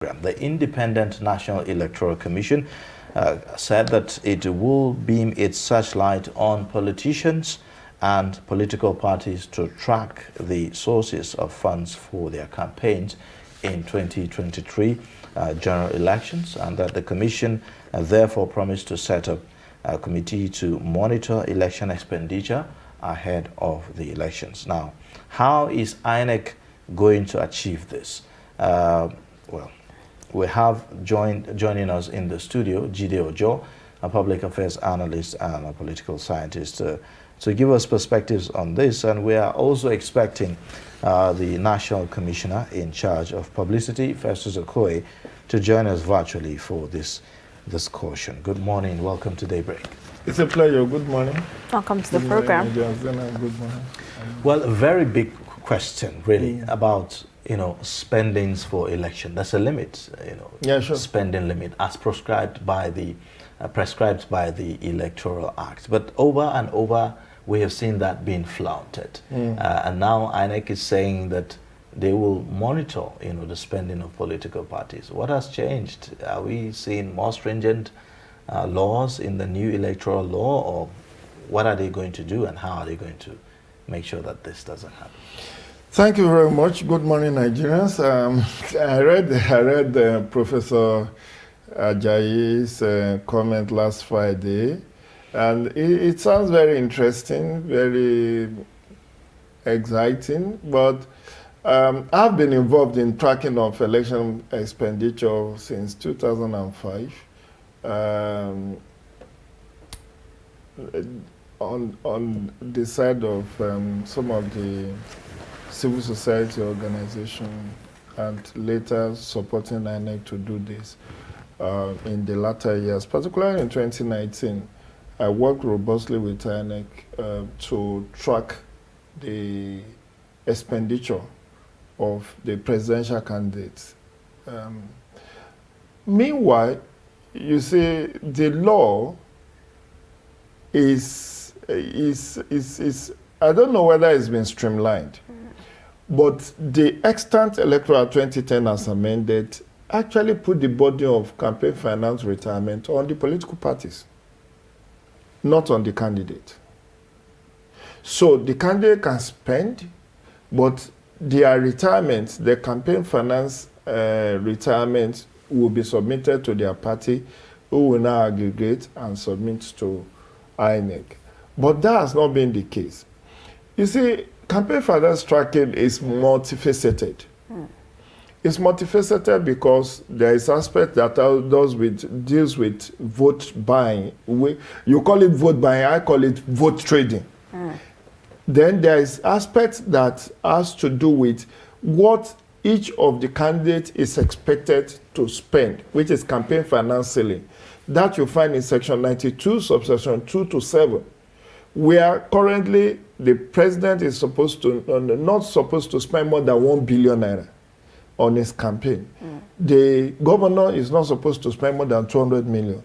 The Independent National Electoral Commission said that it will beam its searchlight on politicians and political parties to track the sources of funds for their campaigns in 2023 general elections, and that the Commission therefore promised to set up a committee to monitor election expenditure ahead of the elections. Now, how is INEC going to achieve this? Well, we have joining us in the studio, Jide Ojo, a public affairs analyst and a political scientist, to give us perspectives on this. And we are also expecting the National Commissioner in charge of publicity, Festus Okoye, to join us virtually for this discussion. Good morning. Welcome to Daybreak. It's a pleasure. Good morning. Welcome to the program. Good morning. Well, a very big question, really, about spendings for election. There's a limit, Yeah, sure. spending limit as prescribed by the Electoral Act. But over and over, we have seen that being flouted, and now INEC is saying that they will monitor, the spending of political parties. What has changed? Are we seeing more stringent laws in the new electoral law, or what are they going to do, and how are they going to make sure that this doesn't happen? Thank you very much. Good morning, Nigerians. I read Professor Ajayi's comment last Friday, and it sounds very interesting, very exciting, but I've been involved in tracking of election expenditure since 2005. On the side of some of the civil society organization, and later supporting INEC to do this in the latter years, particularly in 2019. I worked robustly with INEC to track the expenditure of the presidential candidates. Meanwhile, you see, the law is I don't know whether it's been streamlined, but the extant electoral 2010 as amended actually put the burden of campaign finance retirement on the political parties, not on the candidate. So the candidate can spend, but their retirement, the campaign finance retirement, will be submitted to their party, who will now aggregate and submit to INEC. But that has not been the case. You see, campaign finance tracking is multifaceted. It's multifaceted because there is aspect that deals with vote buying. You call it vote buying, I call it vote trading. Then there is aspect that has to do with what each of the candidates is expected to spend, which is campaign finance ceiling. That you find in section 92, subsection 2 to 7, where currently the president is not supposed to spend more than 1 billion naira on his campaign. The governor is not supposed to spend more than 200 million.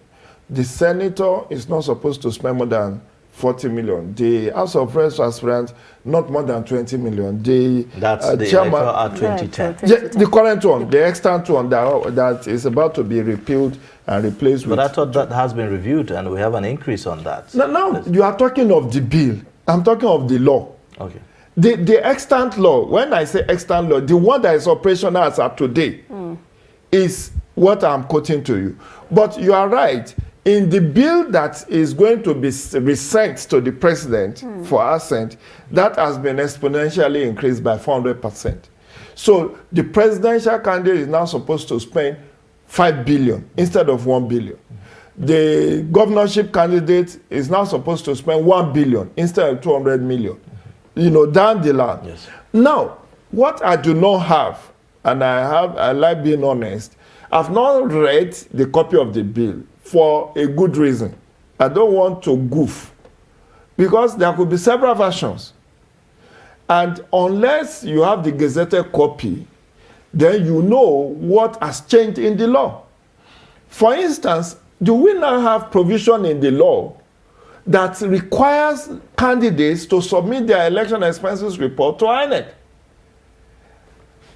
The senator is not supposed to spend more than 40 million. The House of Reps aspirants, not more than 20 million. That's the chairman, electoral Act 2010. Yeah, the current one, the extant one that is about to be repealed and replaced with. But I thought that has been reviewed and we have an increase on that. No, you are talking of the bill. I'm talking of the law. Okay. The extant law, when I say extant law, the one that is operational as of today is what I'm quoting to you. But you are right. In the bill that is going to be resent to the president for assent, that has been exponentially increased by 400%. So the presidential candidate is now supposed to spend 5 billion instead of 1 billion. The governorship candidate is now supposed to spend 1 billion instead of 200 million. Down the line. Yes. Now, what I do not have, and I like being honest, I've not read the copy of the bill for a good reason. I don't want to goof, because there could be several versions. And unless you have the gazetted copy, then you know what has changed in the law. For instance, do we now have provision in the law that requires candidates to submit their election expenses report to INEC?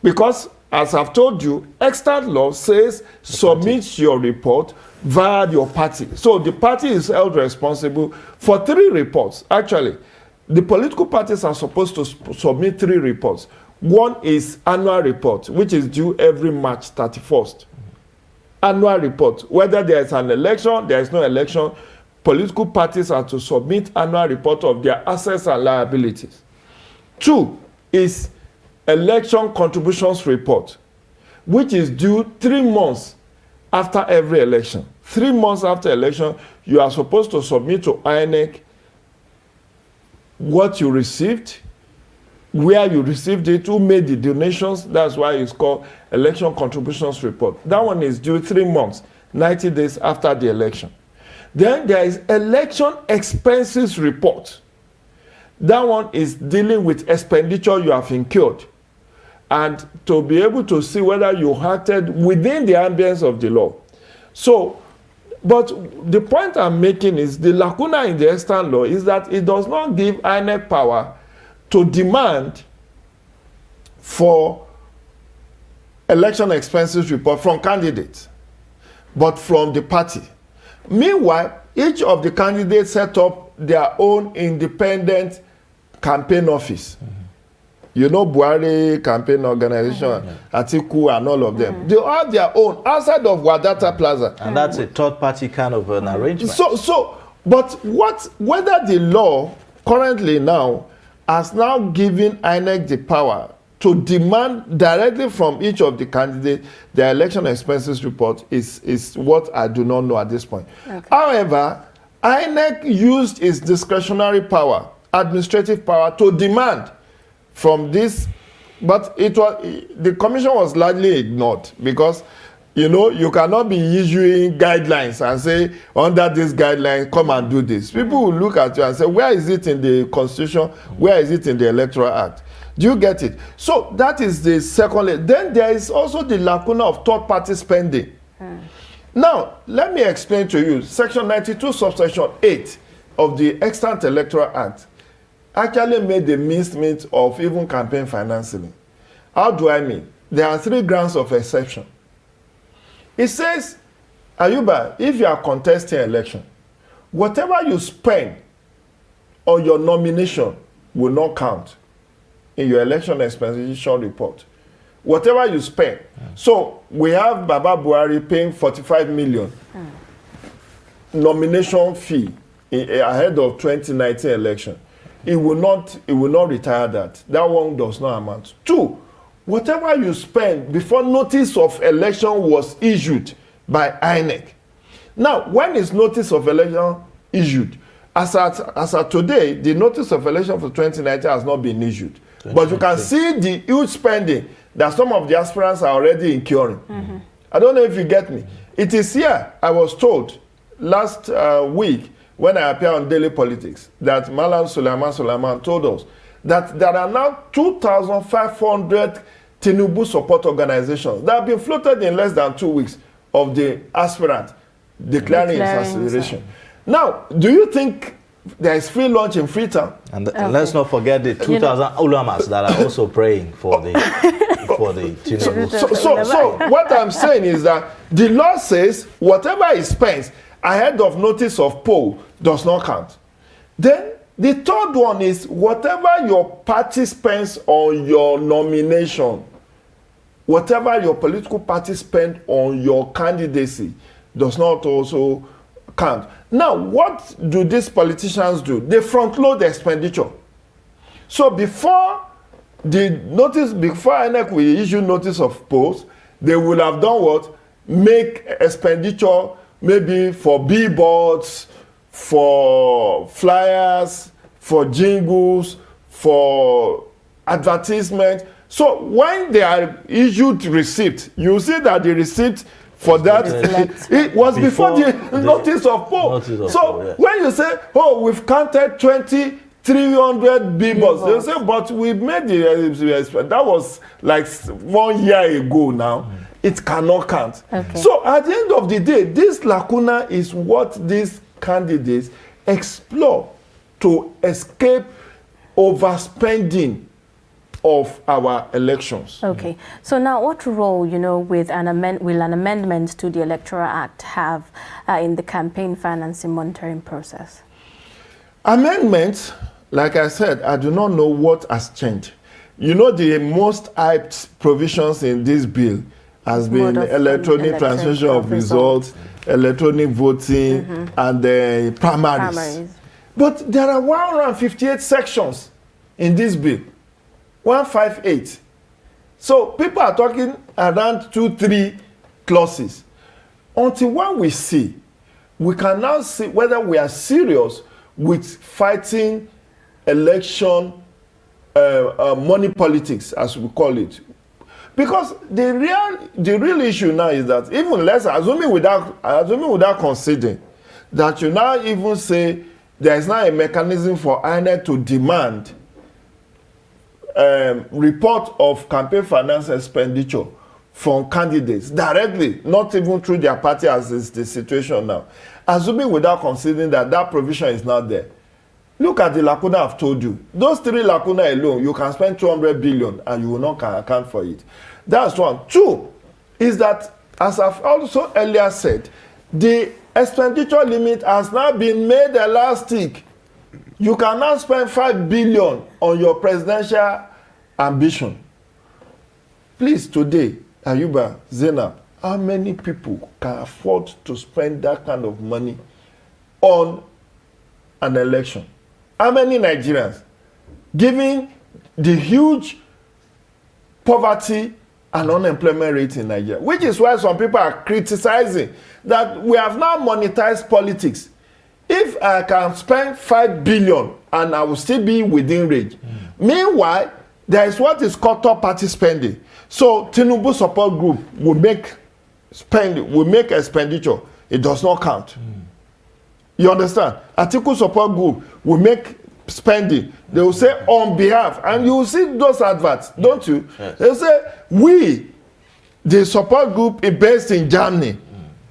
Because as I've told you, extant law says submit your report via your party. So the party is held responsible for 3 reports. Actually, the political parties are supposed to submit 3 reports. One is annual report, which is due every March 31st. Annual report. Whether there is an election, there is no election, political parties are to submit annual report of their assets and liabilities. 2 is election contributions report, which is due 3 months after every election. 3 months after election, you are supposed to submit to INEC what you received, where you received it, who made the donations. That's why it's called election contributions report. That one is due 3 months, 90 days after the election. Then there is election expenses report. That one is dealing with expenditure you have incurred, and to be able to see whether you acted within the ambience of the law. So, but the point I'm making is the lacuna in the extant law is that it does not give INEC power to demand for election expenses report from candidates, but from the party. Meanwhile, each of the candidates set up their own independent campaign office. You know, Buhari campaign organization, Atiku and all of them. They have their own outside of Wadata Plaza. And that's a third-party kind of an arrangement. But whether the law currently now has now given INEC the power to demand directly from each of the candidates their election expenses report is what I do not know at this point. Okay. However, INEC used its discretionary power, administrative power, to demand from this, but the commission was largely ignored because, you know, you cannot be issuing guidelines and say, under this guideline, come and do this. People will look at you and say, where is it in the Constitution? Where is it in the Electoral Act? Do you get it? So that is the second. Then there is also the lacuna of third-party spending. Now, let me explain to you. Section 92, subsection 8 of the Extant Electoral Act actually made the mincemeat of even campaign financing. How do I mean? There are 3 grounds of exception. It says, Ayuba, if you are contesting election, whatever you spend on your nomination will not count in your election expenditure report. Whatever you spend. So we have Baba Buhari paying 45 million nomination fee ahead of 2019 election. It will not retire that. That one does not amount. 2, whatever you spend before notice of election was issued by INEC. Now, when is notice of election issued? As at today, the notice of election for 2019 has not been issued. But you can see the huge spending that some of the aspirants are already incurring. I don't know if you get me. It is here, I was told last week, when I appear on Daily Politics, that Malam Sulaiman told us that there are now 2,500 Tinubu support organizations that have been floated in less than 2 weeks of the aspirant declaring his acceleration. Now, do you think there is free lunch in Freetown? And let's not forget the 2,000 ulamas that are also praying for the Tinubu. So what I'm saying is that the law says whatever he spends ahead of notice of poll does not count. Then the third one is whatever your party spends on your nomination, whatever your political party spends on your candidacy does not also count. Now, what do these politicians do? They front load the expenditure. So before INEC will issue notice of polls, they will have done what? Make expenditure maybe for billboards, for flyers, for jingles, for advertisement. So when they are issued receipt, you see that the receipt for that it was before the notice of poll. When you say, oh, we've counted 300 billboards, they say, but we made that was like 1 year ago now. It cannot count. So at the end of the day, this lacuna is what these candidates explore to escape overspending of our elections. Okay. So now what role, will an amendment to the Electoral Act have in the campaign financing monitoring process? Amendments, like I said, I do not know what has changed. The most hyped provisions in this bill has been electronic transmission of results, electronic voting, and the primaries. But there are 158 sections in this bill. 158. So people are talking around 2-3 clauses. Until when we see, we can now see whether we are serious with fighting election money politics, as we call it. Because the real issue now is that even less, assuming without conceding, that you now even say there is now a mechanism for INEC to demand report of campaign finance expenditure from candidates directly, not even through their party, as is the situation now. Assuming without considering that provision is not there. Look at the lacuna I've told you. Those 3 lacuna alone, you can spend 200 billion and you will not account for it. That's one. 2 is that, as I've also earlier said, the expenditure limit has now been made elastic. You cannot spend 5 billion on your presidential ambition. Please, today, Ayuba, Zainab, how many people can afford to spend that kind of money on an election? How many Nigerians, given the huge poverty and unemployment rate in Nigeria, which is why some people are criticizing that we have now monetized politics. If I can spend 5 billion and I will still be within range. Meanwhile, there is what is called third party spending. So Tinubu support group will make expenditure. It does not count. You understand? Atiku support group will make spending. They will say on behalf, and you will see those adverts, don't you? Yes. They will say, the support group is based in Germany,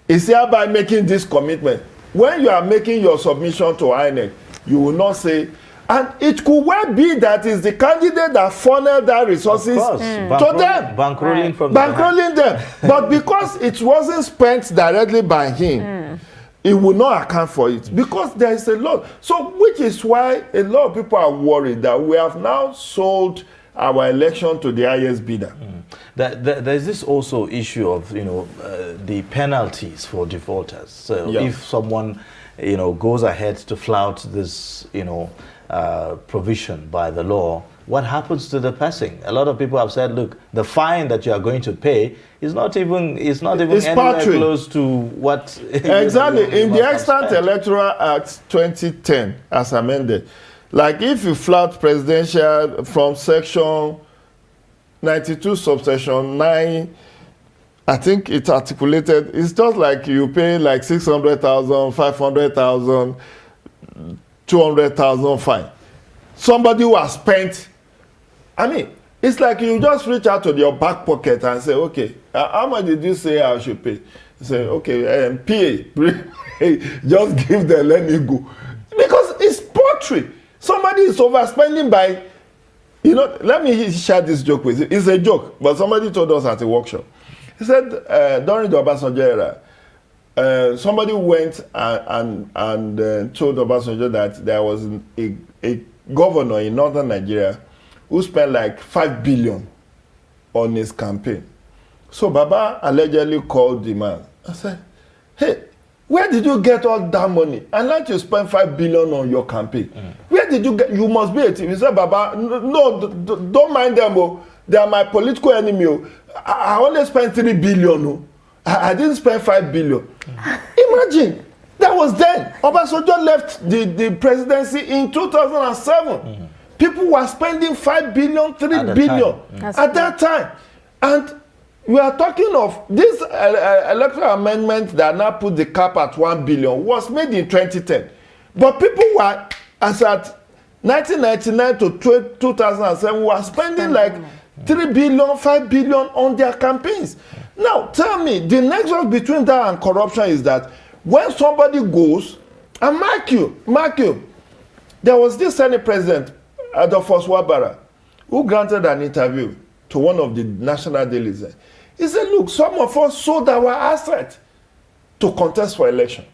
is hereby making this commitment. When you are making your submission to INEC, you will not say, and it could well be that is the candidate that funneled that resources to them. Bankrolling them. But because it wasn't spent directly by him, it will not account for it. Because there is a lot. So, which is why a lot of people are worried that we have now sold our election to the highest bidder. There's this also issue of, the penalties for defaulters. So if someone, goes ahead to flout this, provision by the law, what happens to the person? A lot of people have said, look, the fine that you are going to pay is not even anywhere close to what... Exactly. In the Extant Electoral Act 2010, as amended, like if you flout presidential from section 92 subsection 9, I think it's articulated, it's just like you pay like 600,000, 500,000, 200,000 fine. Somebody who has spent, it's like you just reach out to your back pocket and say, okay, how much did you say I should pay? You say, okay, PA, just give them, let me go. Because it's poetry. Somebody is overspending by, let me share this joke with you. It's a joke, but somebody told us at a workshop. He said, during the Obasanjo era, somebody went and told Obasanjo that there was a governor in northern Nigeria who spent like 5 billion on his campaign. So Baba allegedly called the man and said, hey, where did you get all that money? And let you spend 5 billion on your campaign. Where did you get? You must be a thief. He said, Baba, no, don't mind them. Oh. They are my political enemy. Oh. I only spent 3 billion. Oh. I didn't spend 5 billion. Imagine. That was then. Obasanjo left the presidency in 2007. People were spending 5 billion, 3 billion at that time. And we are talking of this electoral amendment that now put the cap at 1 billion was made in 2010. But people were, as at 1999 to 2007, were spending like 3 billion, 5 billion on their campaigns. Now, tell me, the nexus between that and corruption is that when somebody goes, and mark you, there was this Senate president, Adolphus Wabara, who granted an interview to one of the national dailies. He said, look, some of us sold our assets to contest for election.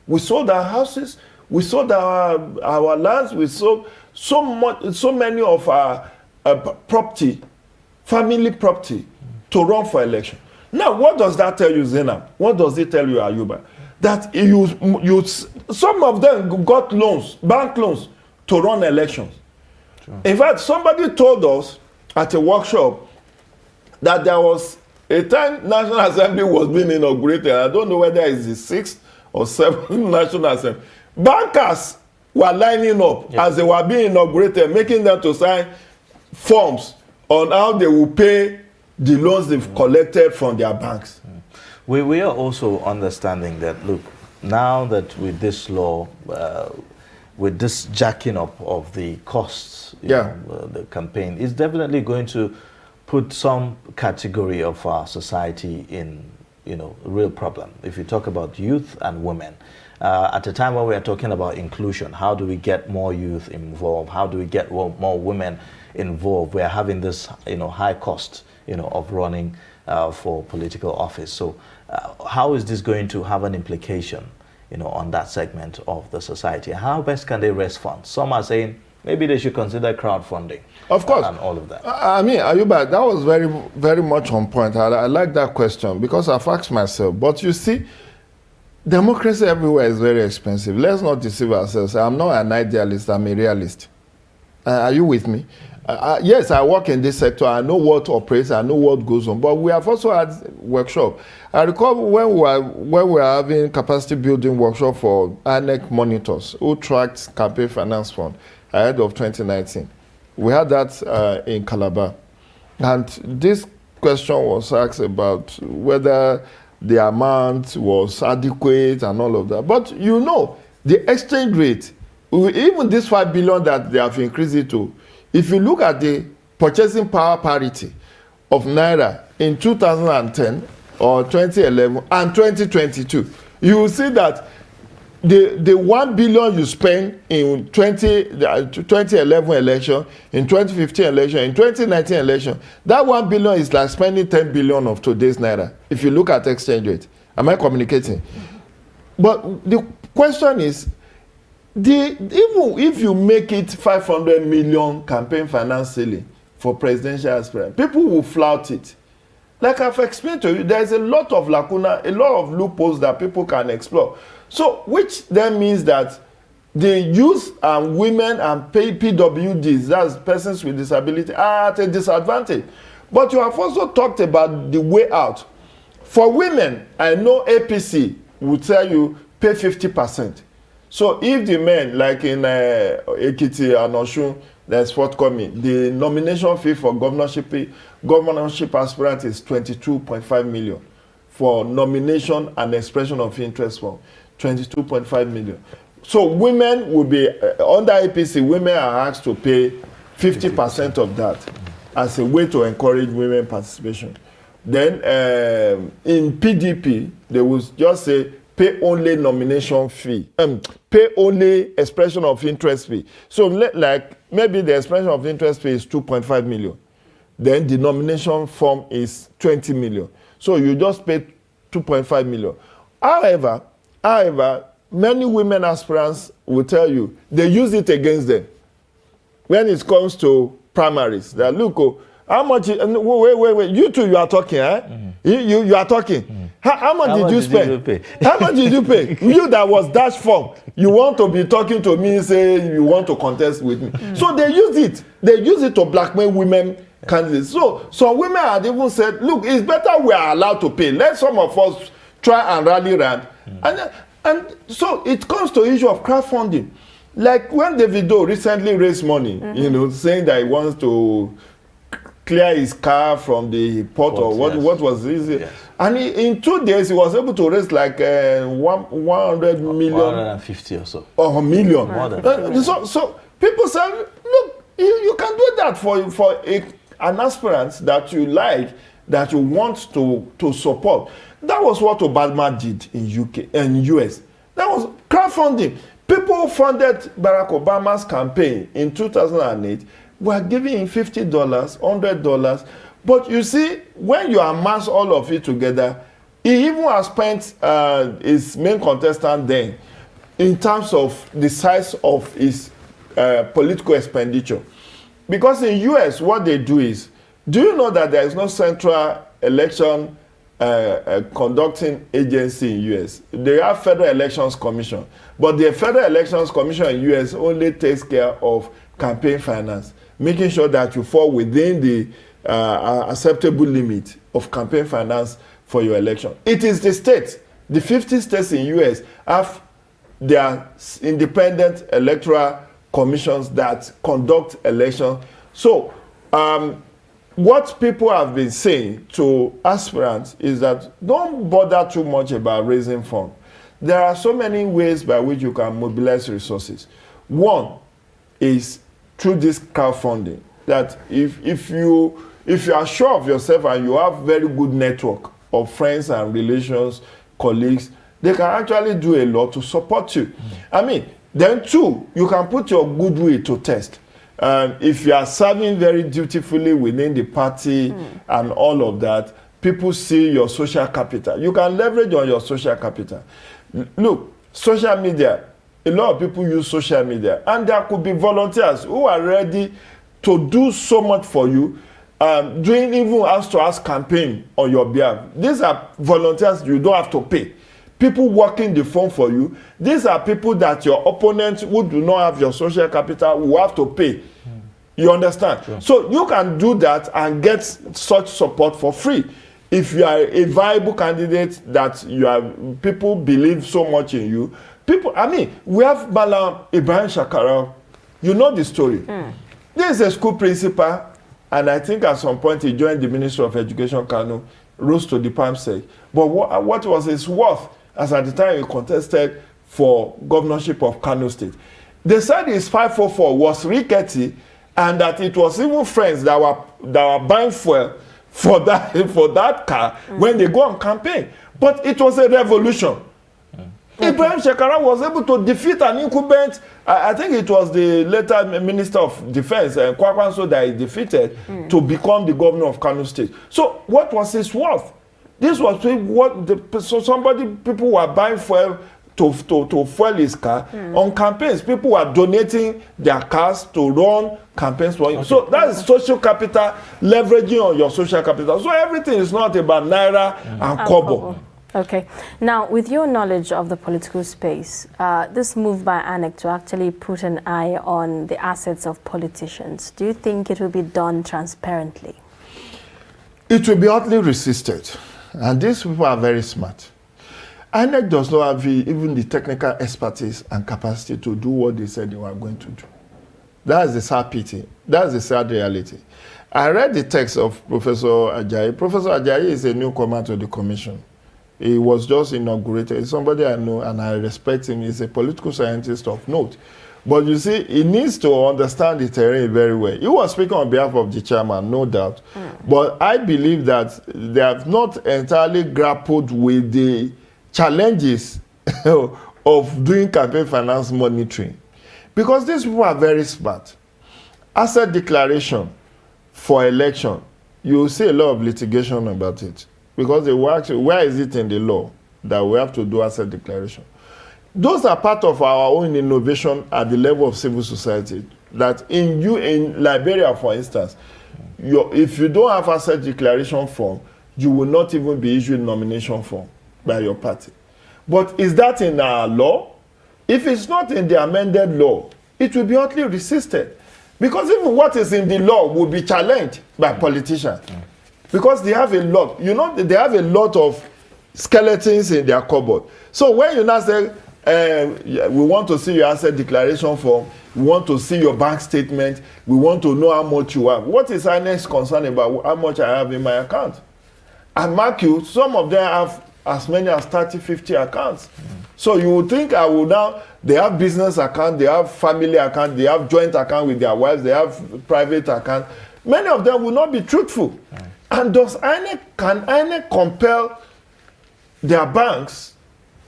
We sold our houses, we sold our lands, we sold so many of our property, family property, to run for election. Now, what does that tell you, Zainab? What does it tell you, Ayuba? That some of them got loans, bank loans, to run elections. Sure. In fact, somebody told us at a workshop that there was a time National Assembly was being inaugurated. I don't know whether it's the 6th or 7th National Assembly. Bankers were lining up as they were being inaugurated, making them to sign forms on how they will pay the loans they've collected from their banks. We are also understanding that, look, now that with this law, with this jacking up of the costs, the campaign, is definitely going to put some category of our society in, real problem. If you talk about youth and women, at a time when we are talking about inclusion, how do we get more youth involved? How do we get more women involved? We are having this, high cost, of running for political office. So how is this going to have an implication, on that segment of the society? How best can they raise funds? Some are saying maybe they should consider crowdfunding. Of course. And all of that. I mean, Ayuba, that was very, very much on point. I like that question because I've asked myself. But you see, democracy everywhere is very expensive. Let's not deceive ourselves. I'm not an idealist, I'm a realist. Are you with me? Yes, I work in this sector. I know what operates. I know what goes on. But we have also had workshop. I recall when we were having capacity building workshop for ANEC monitors who tracked campaign finance fund ahead of 2019. We had that in Calabar. And this question was asked about whether the amount was adequate and all of that. But the exchange rate, even this 5 billion that they have increased it to, if you look at the purchasing power parity of Naira in 2010 or 2011 and 2022, you will see that the 1 billion you spend in 2011 election, in 2015 election, in 2019 election, that 1 billion is like spending 10 billion of today's Naira, if you look at exchange rate. Am I communicating? But the question is, even if you make it 500 million campaign finance ceiling for presidential aspirant, people will flout it. Like I've explained to you, there's a lot of lacuna, a lot of loopholes that people can explore. So, which then means that the youth and women and PWDs, that's persons with disability, are at a disadvantage. But you have also talked about the way out. For women, I know APC will tell you pay 50%. So if the men, like in Ekiti and Osun, that's forthcoming, the nomination fee for governorship aspirant is 22.5 million. For nomination and expression of interest form, 22.5 million. So women will be, under APC, women are asked to pay 50% of that as a way to encourage women participation. Then in PDP, they will just say, pay only nomination fee, pay only expression of interest fee. So like maybe the expression of interest fee is 2.5 million. Then the nomination form is 20 million. So you just pay 2.5 million. However, many women aspirants will tell you they use it against them when it comes to primaries. That look, how much? Wait. You two, you are talking, eh? Mm-hmm. You are talking. Mm-hmm. How much did you spend? How much did you pay? You that was dash form. You want to be talking to me, say you want to contest with me. Mm-hmm. So they use it. They use it to blackmail women candidates. So some women had even said, look, it's better we are allowed to pay. Let some of us try and rally around. Mm-hmm. And so it comes to issue of crowdfunding. Like when Davido recently raised money, mm-hmm. Saying that he wants to clear his car from the port or what was this? Yes. And in 2 days, he was able to raise like 100 million. 150 or so. Or a million. Right. So people say, look, you can do that for an aspirant that you like, that you want to support. That was what Obama did in UK and US. That was crowdfunding. People funded Barack Obama's campaign in 2008 we are giving him $50, $100. But you see, when you amass all of it together, he even has spent his main contestant then in terms of the size of his political expenditure. Because in US, what they do is, do you know that there is no central election conducting agency in US? They have Federal Elections Commission, but the Federal Elections Commission in US only takes care of campaign finance, making sure that you fall within the acceptable limit of campaign finance for your election. It is the states, the 50 states in US have their independent electoral commissions that conduct elections. So what people have been saying to aspirants is that don't bother too much about raising funds. There are so many ways by which you can mobilize resources. One is through this crowdfunding, that if you are sure of yourself and you have very good network of friends and relations, colleagues, they can actually do a lot to support you. I mean, then two, you can put your goodwill to test. If you are serving very dutifully within the party and all of that, people see your social capital. You can leverage on your social capital. Look, social media, a lot of people use social media, and there could be volunteers who are ready to do so much for you, doing even house-to-house campaign on your behalf. These are volunteers you don't have to pay. People working the phone for you. These are people that your opponents who do not have your social capital will have to pay. You understand? Sure. So you can do that and get such support for free. If you are a viable candidate that you have, people believe so much in you. People, I mean, we have Malam Ibrahim Shakara. You know the story. This is a school principal, and I think at some point he joined the Ministry of Education, Kano, rose to the PAMSEC. But what was his worth as at the time he contested for governorship of Kano State? They said his 544 was rickety, and that it was even friends that were buying fuel for that car when they go on campaign. But it was a revolution. Ibrahim Shekara was able to defeat an incumbent, I think it was the later Minister of Defense, Kwakwanso, that he defeated to become the governor of Kano State. So what was his worth? This was what people were buying fuel to fuel his car. On campaigns, people were donating their cars to run campaigns for him. Okay. So that is social capital, leveraging on your social capital. So everything is not about naira and kobo. Okay. Now, with your knowledge of the political space, this move by ANEC to actually put an eye on the assets of politicians, do you think it will be done transparently? It will be hotly resisted. And these people are very smart. ANEC does not have even the technical expertise and capacity to do what they said they were going to do. That is the sad pity. That is the sad reality. I read the text of Professor Ajayi. Professor Ajayi is a newcomer to the commission. He was just inaugurated. He's somebody I know and I respect him. He's a political scientist of note. But you see, he needs to understand the terrain very well. He was speaking on behalf of the chairman, no doubt. But I believe that they have not entirely grappled with the challenges of doing campaign finance monitoring. Because these people are very smart. Asset declaration for election, you will see a lot of litigation about it. Because they will actually, where is it in the law that we have to do asset declaration? Those are part of our own innovation at the level of civil society. That in Liberia, for instance, if you don't have asset declaration form, you will not even be issued nomination form by your party. But is that in our law? If it's not in the amended law, it will be hotly resisted. Because even what is in the law will be challenged by politicians. Because they have a lot, they have a lot of skeletons in their cupboard. So when you now say, we want to see your asset declaration form, we want to see your bank statement, we want to know how much you have. What is our next concern about how much I have in my account? And mark you, some of them have as many as 30, 50 accounts. So you would think they have business account, they have family account, they have joint account with their wives, they have private account. Many of them will not be truthful. And can INEC compel their banks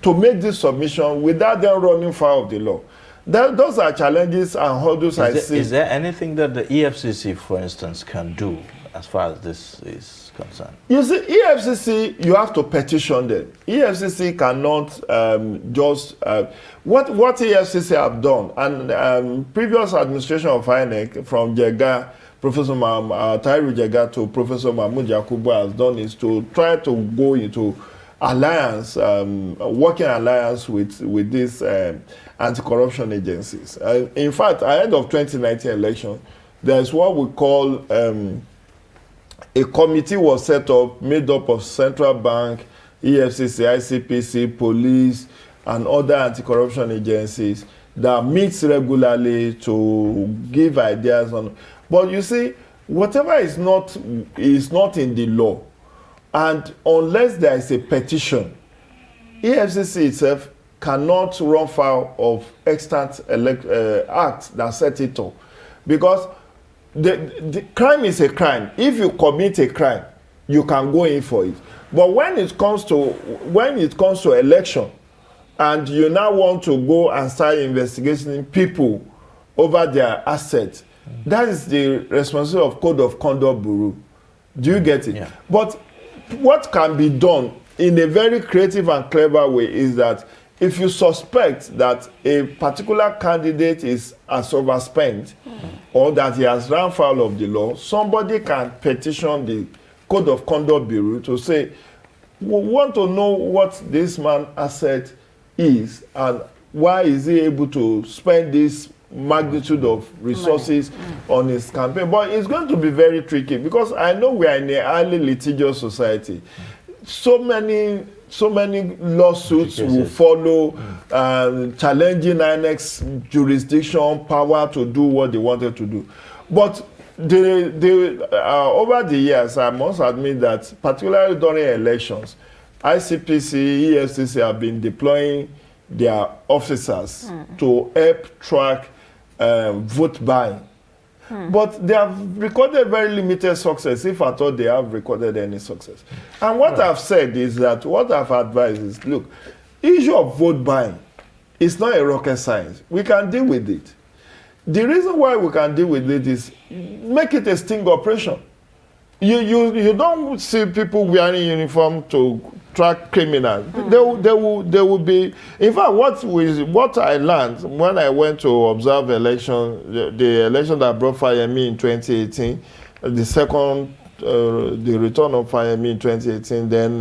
to make this submission without them running foul of the law? Those are challenges and hurdles I see. Is there anything that the EFCC, for instance, can do as far as this is concerned? You see, EFCC, you have to petition them. EFCC cannot just... what EFCC have done, and previous administration of INEC, from Jega, Professor Tairu Jega to Professor Mahmoud Yakubu has done, is to try to go into alliance, working alliance with these anti-corruption agencies. In fact, ahead of 2019 election, there's what we call a committee was set up, made up of Central Bank, EFCC, ICPC, police, and other anti-corruption agencies that meets regularly to give ideas on. But you see, whatever is not in the law, and unless there is a petition, EFCC itself cannot run foul of extant acts that set it up, because the crime is a crime. If you commit a crime, you can go in for it. But when it comes to election, and you now want to go and start investigating people over their assets, that is the responsibility of Code of Conduct Bureau. Do you get it? Yeah. But what can be done in a very creative and clever way is that if you suspect that a particular candidate has overspent or that he has run foul of the law, somebody can petition the Code of Conduct Bureau to say, we want to know what this man's asset is and why is he able to spend this magnitude of resources on his campaign. But it's going to be very tricky, because I know we are in a highly litigious society. So many lawsuits will follow, challenging INEC's jurisdiction power to do what they wanted to do. But over the years, I must admit that, particularly during elections, ICPC, EFCC have been deploying their officers to help track vote buying. But they have recorded very limited success, if at all they have recorded any success. And what I've said is that, what I've advised is, look, issue of vote buying is not a rocket science. We can deal with it. The reason why we can deal with it is make it a sting operation. You don't see people wearing uniform to track criminals. There will be. In fact, what I learned when I went to observe election, the election that brought Fayemi in 2018, the second, the return of Fayemi in 2018, then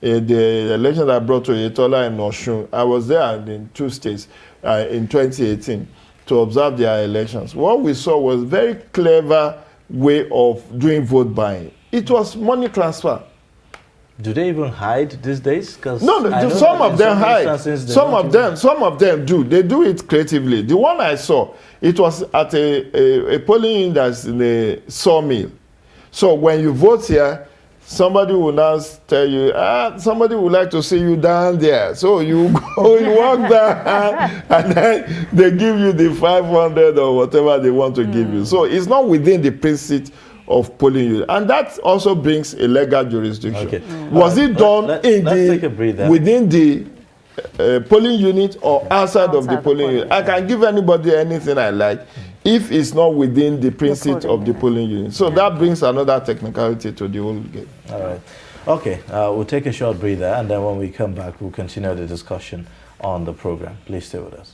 the election that brought Oyetola in Osun. I was there in two states in 2018 to observe their elections. What we saw was very clever way of doing vote buying. It was money transfer. Do they even hide these days? No, some of them hide. Some of them do. They do it creatively. The one I saw, it was at a polling unit that's in a sawmill. So when you vote here, somebody will now tell you, somebody would like to see you down there. So you go, you walk down, and then they give you the 500 or whatever they want to give you. So it's not within the precinct of polling unit. And that also brings a legal jurisdiction. Okay. Was it done within the polling unit or outside of the polling unit? I can give anybody anything I like if it's not within the precinct of the polling unit. So that brings another technicality to the whole game. All right. Okay, we'll take a short breather, and then when we come back, we'll continue the discussion on the program. Please stay with us.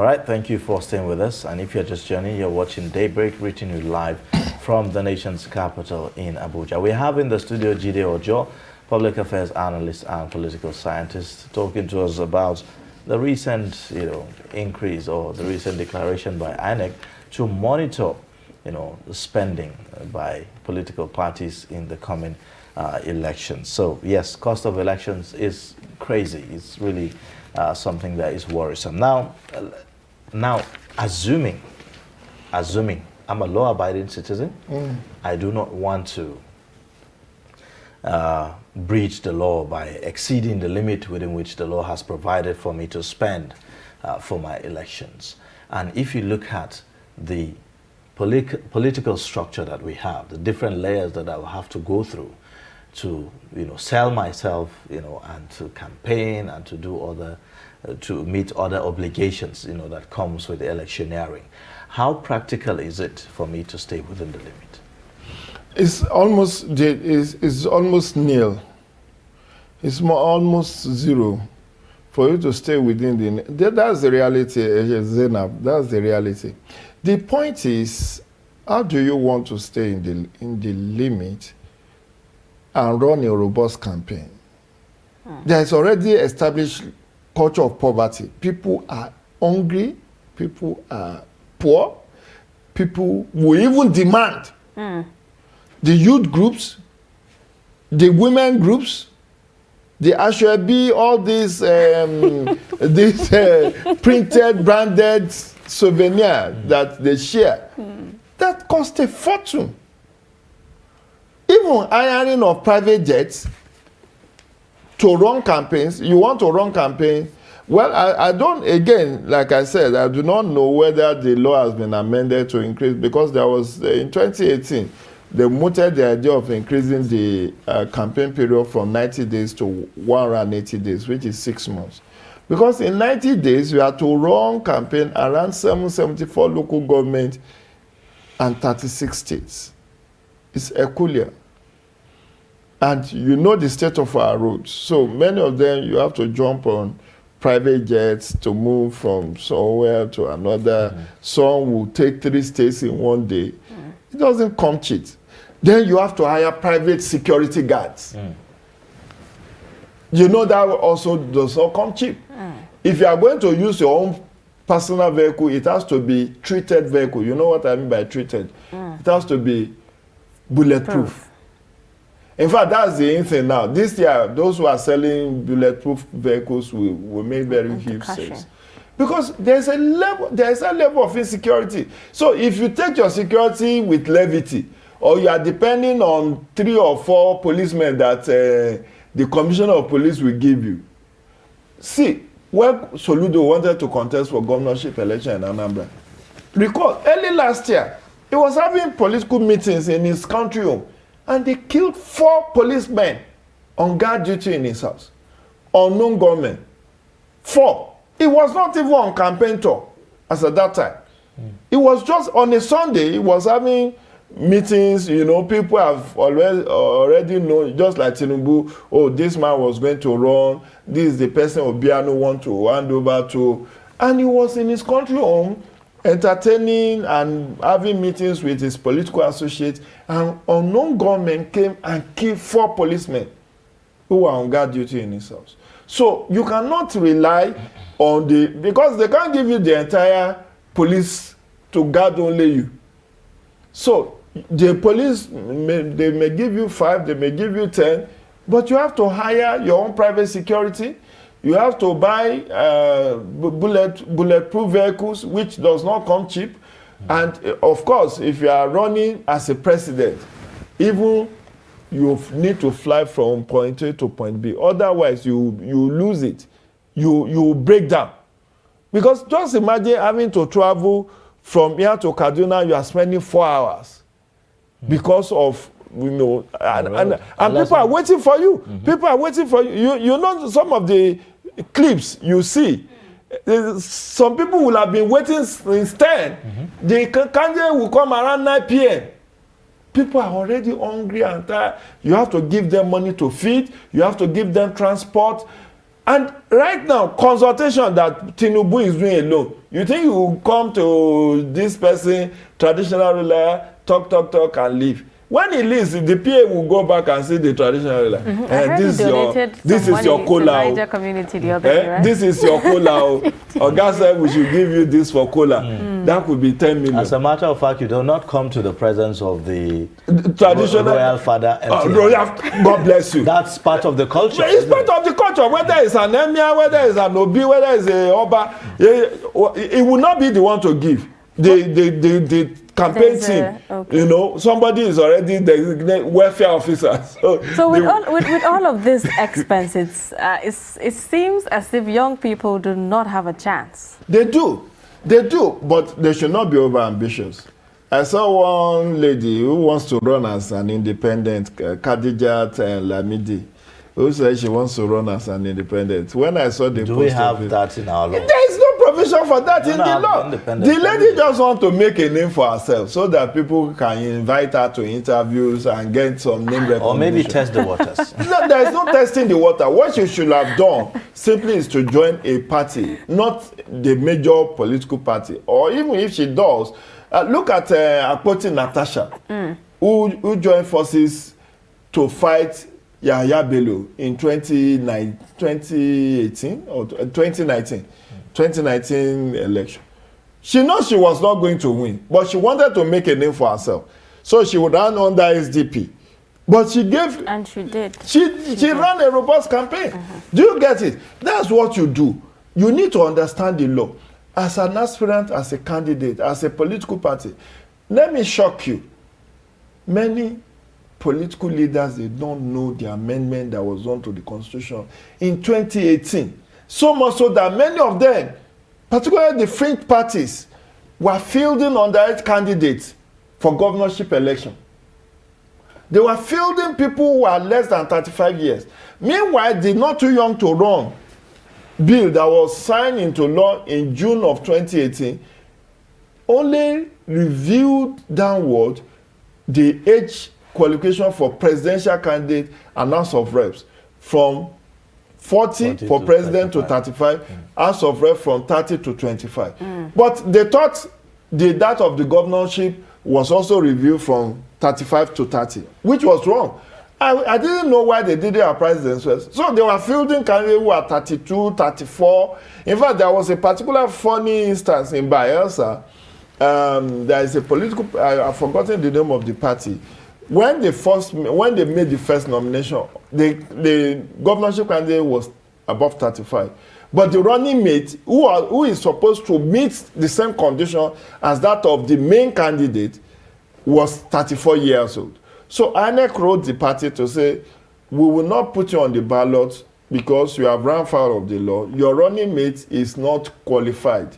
right, thank you for staying with us. And if you're just joining, you're watching Daybreak, reaching you live from the nation's capital in Abuja. We have in the studio Jide Ojo, public affairs analyst and political scientist, talking to us about the recent, increase or the recent declaration by INEC to monitor, the spending by political parties in the coming elections. So yes, cost of elections is crazy. It's really something that is worrisome. Now, assuming I'm a law-abiding citizen, I do not want to breach the law by exceeding the limit within which the law has provided for me to spend for my elections. And if you look at the political structure that we have, the different layers that I will have to go through to sell myself, and to campaign and to do other, to meet other obligations, that comes with electioneering. How practical is it for me to stay within the limit? It's almost nil. It's almost zero for you to stay within the. That's the reality, Zainab. That's the reality. The point is, how do you want to stay in the limit and run a robust campaign? There's already established culture of poverty. People are hungry. People are poor. People will even demand. The youth groups, the women groups, the Ashwebi, all these printed, branded souvenir that they share, that cost a fortune. Even hiring of private jets to run campaigns, you want to run campaign, well, I don't, again, like I said, I do not know whether the law has been amended to increase, because there was, in 2018, they mooted the idea of increasing the campaign period from 90 days to 180 days, which is 6 months. Because in 90 days, you have to run campaign around 774 local governments and 36 states. It's Herculean. And you know the state of our roads. So many of them, you have to jump on private jets to move from somewhere to another. Some will take 3 states in one day. It doesn't come cheap. Then you have to hire private security guards. You know that also does not come cheap. If you are going to use your own personal vehicle, it has to be treated vehicle. You know what I mean by treated? It has to be bulletproof. In fact, that's the in thing now. This year, those who are selling bulletproof vehicles will make very huge sales. Because there's a level of insecurity. So if you take your security with levity, or you are depending on 3 or 4 policemen that the commissioner of police will give you. See, when Soludo wanted to contest for governorship election in Anambra, recall, early last year, he was having political meetings in his country home, and they killed 4 policemen on guard duty in his house. Unknown gunmen. 4. He was not even on campaign tour as at that time. It was just on a Sunday, he was having meetings, people have already known, just like Tinubu, oh, this man was going to run, this is the person Obiano want to hand over to. And he was in his country home, entertaining and having meetings with his political associates, and unknown gunmen came and killed 4 policemen who were on guard duty in his house. So you cannot rely on because they can't give you the entire police to guard only you. So the police, they may give you 5, they may give you 10, but you have to hire your own private security. You have to buy bulletproof vehicles, which does not come cheap. And of course, if you are running as a president, even you need to fly from point A to point B. Otherwise, you lose it. You break down. Because just imagine having to travel from here to Kaduna, you are spending 4 hours because of, and people are waiting for you. People are waiting for you. You know some of the clips you see. Some people will have been waiting since 10. The candidate will come around 9 p.m. People are already hungry and tired. You have to give them money to feed. You have to give them transport. And right now, consultation that Tinubu is doing alone, you think you will come to this person, traditional ruler, talk, and leave. When he leaves, the PA will go back and see the traditional ruler. This is your cola. Community the other day, right? This is your cola. Oga said we should give you this for cola. That could be 10 million. As a matter of fact, you do not come to the presence of the traditional royal father. God bless you. That's part of the culture. It's part of the culture. Whether it's an emir, whether it's an obi, whether it's a oba, it will not be the one to give. The campaign team, you know, somebody is already the welfare officer. So with all of these expenses, it seems as if young people do not have a chance. They do, but they should not be over ambitious. I saw one lady who wants to run as an independent, Khadijat Lamidi, who said she wants to run as an independent. When I saw the do post we have that in our law? There is no provision for that in the law. The lady just wants to make a name for herself so that people can invite her to interviews and get some name recognition. Or maybe test the waters. No, there is no testing the water. What you should have done simply is to join a party, not the major political party. Or even if she does, look at Akpoti Natasha, who joined forces to fight Yahya Bello in 2018 or 2019 election. She knows she was not going to win, but she wanted to make a name for herself. So she would run under SDP. But she gave... And she did. She ran a robust campaign. Do you get it? That's what you do. You need to understand the law. As an aspirant, as a candidate, as a political party, let me shock you. Many political leaders, they don't know the amendment that was done to the Constitution in 2018. So much so that many of them, particularly the fringe parties, were fielding underage candidates for governorship election. They were fielding people who are less than 35 years. Meanwhile, the Not Too Young to Run bill that was signed into law in June of 2018 only reviewed downward the age qualification for presidential candidate and House of Reps from 40 for president to 35, House of Reps from 30 to 25. But they thought that of the governorship was also reviewed from 35 to 30, which was wrong. I didn't know why they did it at presidents first. So they were fielding candidates who are 32, 34. In fact, there was a particular funny instance in Bayelsa. There is a political, I've forgotten the name of the party. When they made the first nomination, the governorship candidate was above 35. But the running mate, who is supposed to meet the same condition as that of the main candidate, was 34 years old. So INEC wrote the party to say, we will not put you on the ballot because you have run foul of the law. Your running mate is not qualified,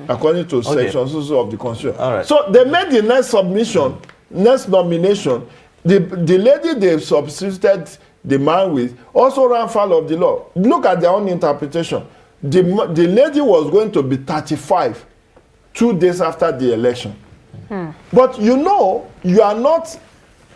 according to sections of the Constitution. All right. So they made the next submission, next nomination. The lady they substituted the man with also ran foul of the law. Look at their own interpretation. The lady was going to be 35 2 days after the election. But you know, you are not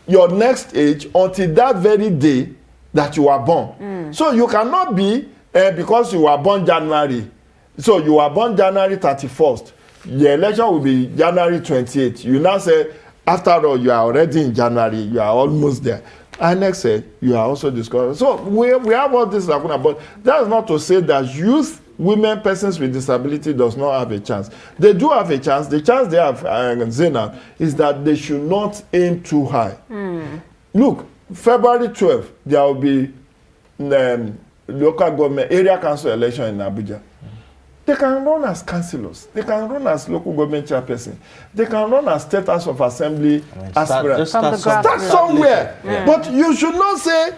your next age until that very day that you are born. So you cannot be, because you were born January. So you were born January 31st. The election will be January 28th. You now say, after all, you are already in January. You are almost there. INEC said, you are also discouraged. So we have all this happening. But that's not to say that youth, women, persons with disability does not have a chance. They do have a chance. The chance they have, Zena, is that they should not aim too high. Look, February 12th, there will be local government, area council election in Abuja. They can run as councillors. They can run as local government chairperson. They can run as state house of assembly aspirants. Start somewhere. But you should not say,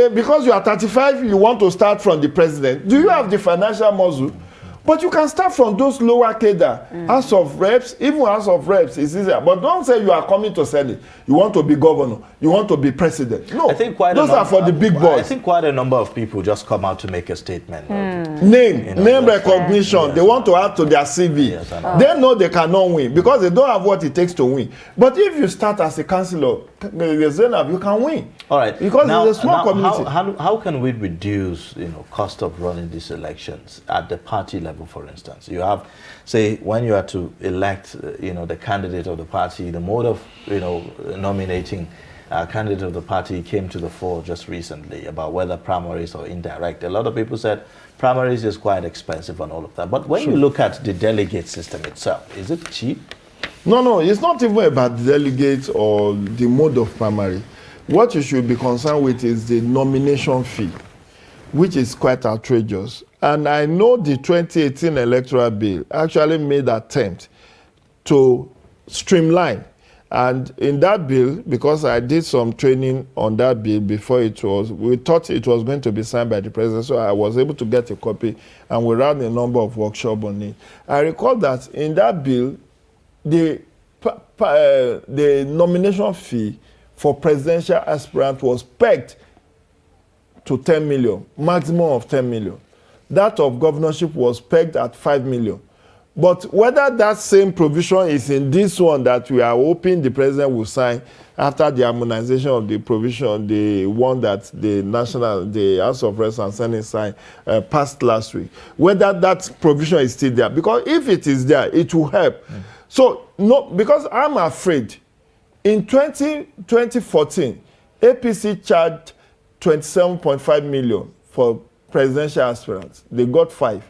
because you are 35, you want to start from the president. Do you have the financial muscle? But you can start from those lower cadre. House of Reps, even House of Reps is easier. But don't say you are coming to Senate. You want to be governor. You want to be president. No, I think those are for the big boys. I think quite a number of people just come out to make a statement. Name recognition. They want to add to their CV. They know they cannot win because they don't have what it takes to win. But if you start as a councillor, Zainab, you can win. All right. Because now, it's a small community. How can we reduce, cost of running these elections at the party level, for instance? You have, say, when you are to elect, the candidate of the party, the mode of, nominating a candidate of the party came to the fore just recently about whether primaries or indirect. A lot of people said primaries is quite expensive and all of that. But when you look at the delegate system itself, is it cheap? No, it's not even about the delegates or the mode of primary. What you should be concerned with is the nomination fee, which is quite outrageous. And I know the 2018 electoral bill actually made attempt to streamline. And in that bill, because I did some training on that bill before we thought it was going to be signed by the president, so I was able to get a copy, and we ran a number of workshops on it. I recall that in that bill, the nomination fee for presidential aspirant was pegged to 10 million, maximum of 10 million. That of governorship was pegged at 5 million. But whether that same provision is in this one that we are hoping the president will sign after the harmonization of the provision, the one that the House of Reps and Senate signed passed last week, whether that provision is still there. Because if it is there, it will help. So, no, because I'm afraid, in 2014, APC charged 27.5 million for presidential aspirants. They got 5.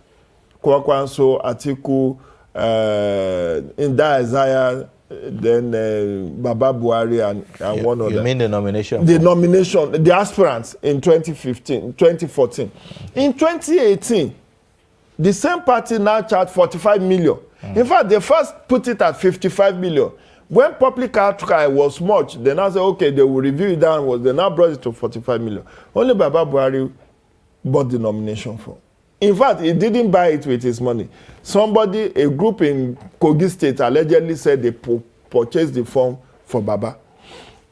Kwakwanso, Atiku, Inda Isaiah, then Baba Buhari and one other. You mean the nomination? The nomination, the aspirants in 2014. In 2018, the same party now charged 45 million. In fact, they first put it at 55 million. When public outcry was much, they now said, okay, they will review it down. They now brought it to 45 million. Only Baba Buhari bought the nomination form. In fact, he didn't buy it with his money. A group in Kogi State allegedly said they purchased the form for Baba.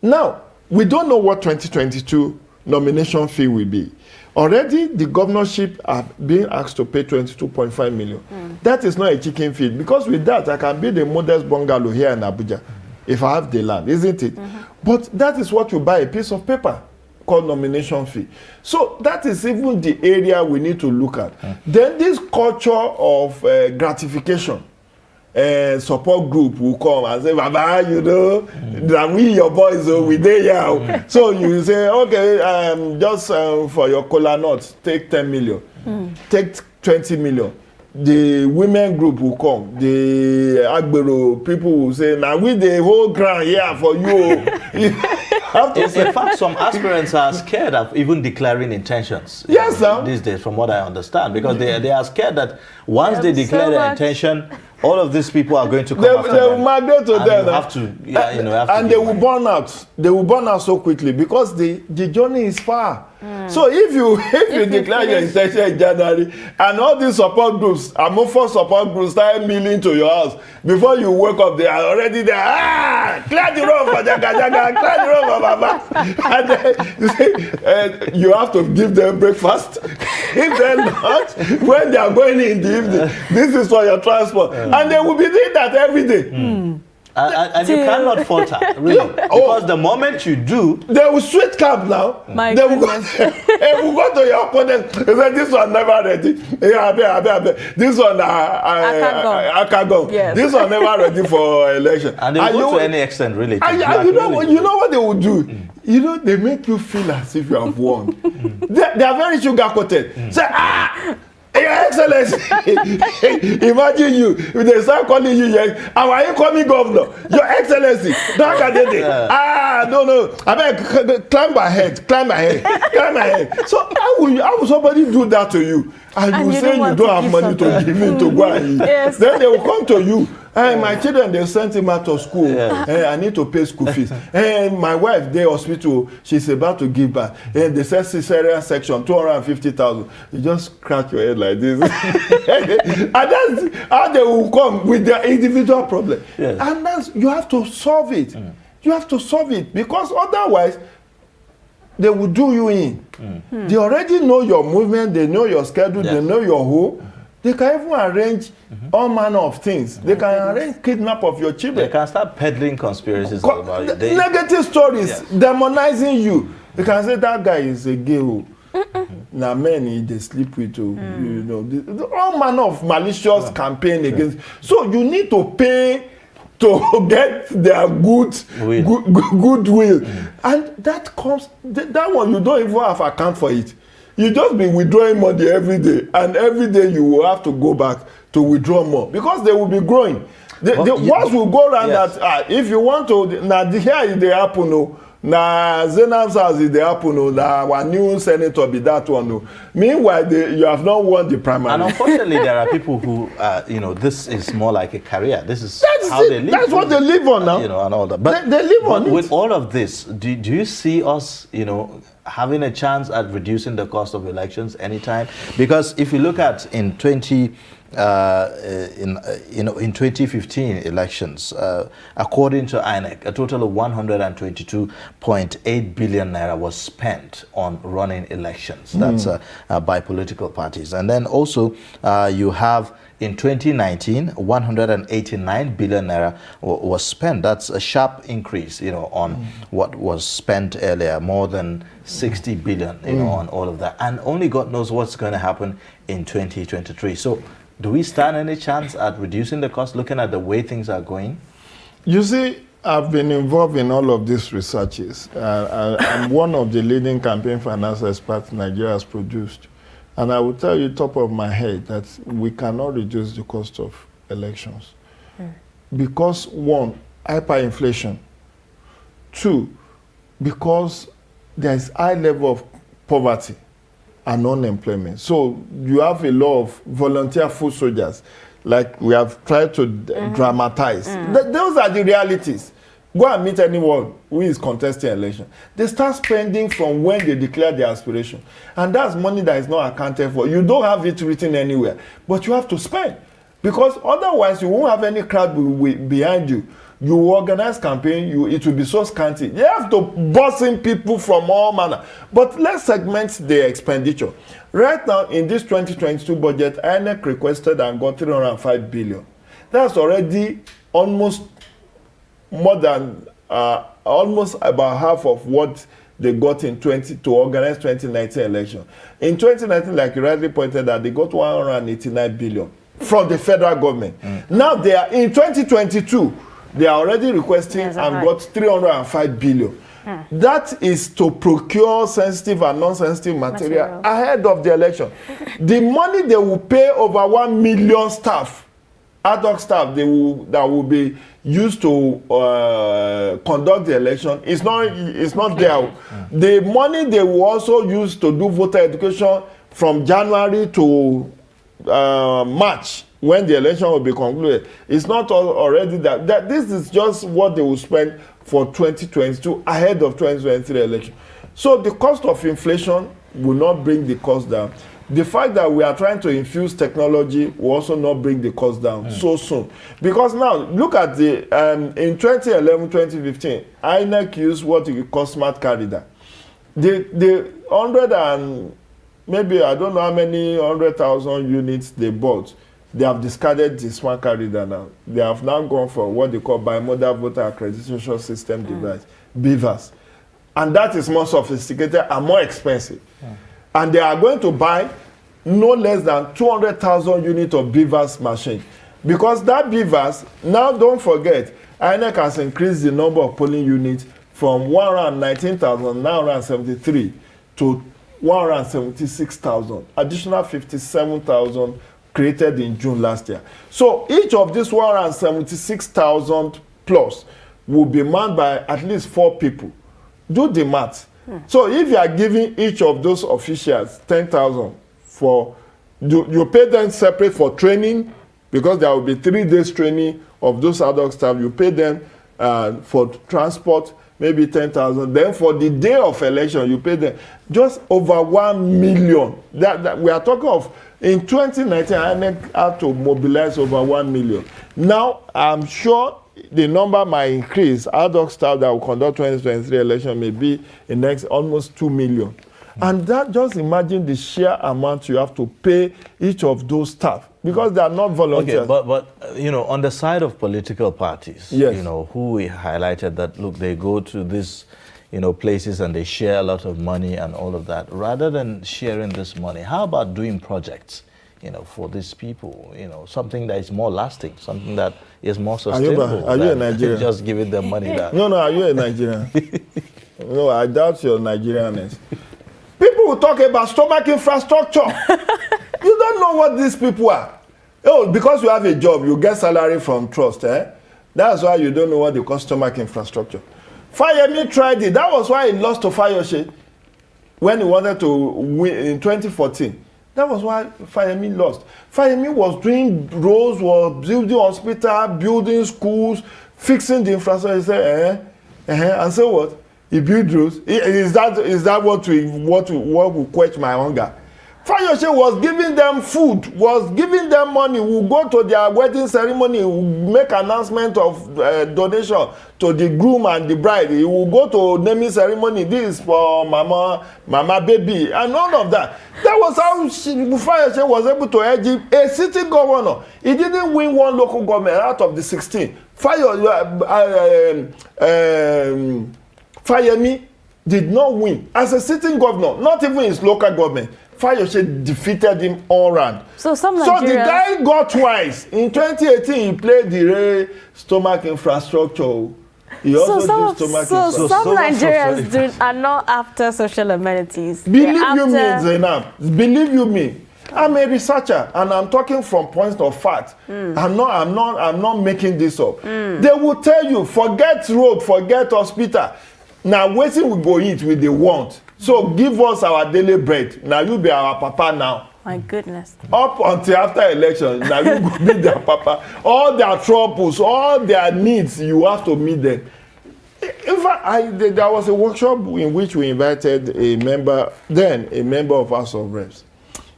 Now, we don't know what 2022 nomination fee will be. Already, the governorship are being asked to pay 22.5 million. That is not a chicken feed, because with that, I can build a modest bungalow here in Abuja if I have the land, isn't it? But that is what you buy a piece of paper called nomination fee. So that is even the area we need to look at. Then this culture of gratification, support group will come and say, Baba, that we your boys, we there here. So you say, okay, just for your cola nuts, take 10 million, take 20 million. The women group will come. The Agbero people will say, now we the whole ground here for you. In fact, some aspirants are scared of even declaring intentions. Yes, sir. These days, from what I understand, because they are scared that once they declare their intention, all of these people are going to come after them. They will migrate to them. You have to, and they will burn out. They will burn out so quickly because the journey is far. So if you declare your intention in January and all these support groups, amorphous support groups start milling to your house, before you wake up, they are already there. Clear the road for Jaga Jaga, clear the road for Baba. And then you have to give them breakfast. If they're not, when they are going in the evening, this is for your transport. And they will be doing that every day. And you cannot falter, really. Because the moment you do, they will switch camp now. My they will go to your opponent and say, this one never ready. This one, I can't go. Yes. This one never ready for election. And they will go to any extent, really. You know what they will do? They make you feel as if you have won. They are very sugar-coated. Say, Your Excellency, imagine you, if they start calling you, are you coming governor? Your Excellency, no. I mean, climb my head. So how will somebody do that to you? And you say you don't have money to give him to go and eat. Yes. Then they will come to you. Hey, my children, they sent him out of school. Yeah. Hey, I need to pay school fees. Hey, my wife, they hospital, she's about to give birth. Hey, they said cesarean section, 250,000. You just scratch your head like this. And that's how they will come with their individual problem. Yes. And you have to solve it. You have to solve it, because otherwise, they will do you in. They already know your movement, they know your schedule, they know your who. They can even arrange all manner of things. They can arrange kidnap of your children. They can start peddling conspiracies about you. Negative stories, demonizing you. They can say that guy is a gay. Now men they sleep with you know all manner of malicious campaign against. So you need to pay to get their goodwill, and that comes that one you don't even have account for it. You just be withdrawing money every day, and every day you will have to go back to withdraw more because they will be growing. Once we go around that, if you want to, now here they happen. No, now Zainab's house is the happen. No, now our new senator be that one. No, meanwhile you have not won the primary. And unfortunately, there are people who, this is more like a career. This is how they live. That's what they live on now. And all that. But they live on it. With all of this, do you see us, having a chance at reducing the cost of elections anytime? Because if you look at in 2015 elections, according to INEC, a total of 122.8 billion naira was spent on running elections. That's by political parties. And then also you have in 2019, 189 billion naira was spent. That's a sharp increase, on what was spent earlier, more than 60 billion, on all of that. And only God knows what's going to happen in 2023. So do we stand any chance at reducing the cost, looking at the way things are going? You see, I've been involved in all of these researches. I'm one of the leading campaign finance experts Nigeria has produced. And I will tell you top of my head that we cannot reduce the cost of elections. Because one, hyperinflation. Two, because there is high level of poverty and unemployment. So you have a lot of volunteer food soldiers, like we have tried to dramatize. Those are the realities. Go and meet anyone who is contesting election. They start spending from when they declare their aspiration. And that's money that is not accounted for. You don't have it written anywhere, but you have to spend. Because otherwise you won't have any crowd behind you. You organize campaign, it will be so scanty. You have to bust in people from all manner. But let's segment the expenditure. Right now, in this 2022 budget, INEC requested and got 305 billion. That's already almost more than, almost about half of what they got to organize 2019 election. In 2019, like you rightly pointed out, they got 189 billion from the federal government. Now they are in 2022. They are already requesting and got 305 billion. That is to procure sensitive and non-sensitive material ahead of the election. The money they will pay over 1 million staff, ad hoc staff, that will be used to conduct the election, is not there. The money they will also use to do voter education from January to March, when the election will be concluded, it's not already that this is just what they will spend for 2022 ahead of 2023 election. So the cost of inflation will not bring the cost down. The fact that we are trying to infuse technology will also not bring the cost down so soon. Because now, look at the, in 2011, 2015, INEC used what we call smart corridor. The 100 and maybe, I don't know how many 100,000 units they bought. They have discarded the smart corridor now. They have now gone for what they call bimodal voter accreditation system device, BVAS. And that is more sophisticated and more expensive. And they are going to buy no less than 200,000 units of BVAS machine. Because that BVAS, now don't forget, INEC has increased the number of polling units from 119,973 to 176,000, additional 57,000 created in June last year. So each of these 176,000 plus will be manned by at least 4 people. Do the math. So if you are giving each of those officials 10,000 for, you pay them separate for training, because there will be 3 days training of those ad hoc staff. You pay them for transport, maybe 10,000. Then for the day of election, you pay them just over 1 million. That we are talking of. In 2019, INEC had to mobilize over 1 million. Now, I'm sure the number might increase. Ad hoc staff that will conduct 2023 election may be in next almost 2 million. And that, just imagine the sheer amount you have to pay each of those staff, because they are not volunteers. Okay, but you know, on the side of political parties, yes, you know, who we highlighted that, look, they go to these, you know, places and they share a lot of money and all of that. Rather than sharing this money, how about doing projects, you know, for these people, you know, something that is more lasting, something that is more sustainable? Are you a Nigerian? Just giving them money that... No, are you a Nigerian? No, I doubt your Nigerianness. People will talk about stomach infrastructure. You don't know what these people are. Oh, because you have a job, you get salary from trust, eh? That's why you don't know what they call stomach infrastructure. Fayemi tried it. That was why he lost to Fayose when he wanted to win in 2014. That was why Fayemi lost. Fayemi was doing roads, was building hospital, building schools, fixing the infrastructure. He said, and so what? He built roads. Is that what will quench my hunger? Fayose was giving them food, was giving them money. We'll go to their wedding ceremony, we'll make announcement of donation to the groom and the bride. He will go to naming ceremony. This is for mama baby, and all of that. That was how Fayose was able to edge a city governor. He didn't win one local government out of the 16. Fayemi did not win as a sitting governor, not even his local government. Fayose defeated him all round. So the guy got twice. In 2018, he played the stomach infrastructure. He also did stomach infrastructure. Some Nigerians are not after social amenities. Believe you me, Zainab. Believe you me. I'm a researcher and I'm talking from points of fact. I'm not making this up. They will tell you, forget road, forget hospital. Now waiting we go eat with the want. So give us our daily bread. Now you be our papa now. My goodness. Up until after election, now you go be their papa. All their troubles, all their needs, you have to meet them. In fact, there was a workshop in which we invited a member of House of Reps.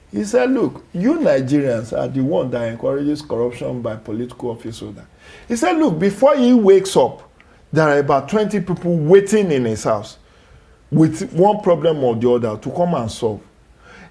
He said, look, you Nigerians are the one that encourages corruption by political office holder. He said, look, before he wakes up, there are about 20 people waiting in his house with one problem or the other to come and solve.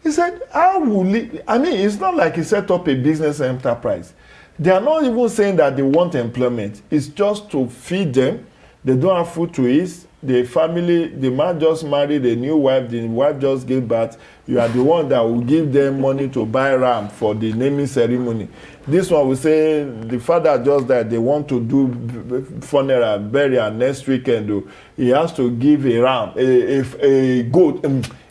He said, how will he? I mean, it's not like he set up a business enterprise. They are not even saying that they want employment. It's just to feed them. They don't have food to eat. The family, the man just married a new wife. The wife just gave birth. You are the one that will give them money to buy ram for the naming ceremony. This one will say the father just died. They want to do funeral, burial next weekend. He has to give a ram, a goat,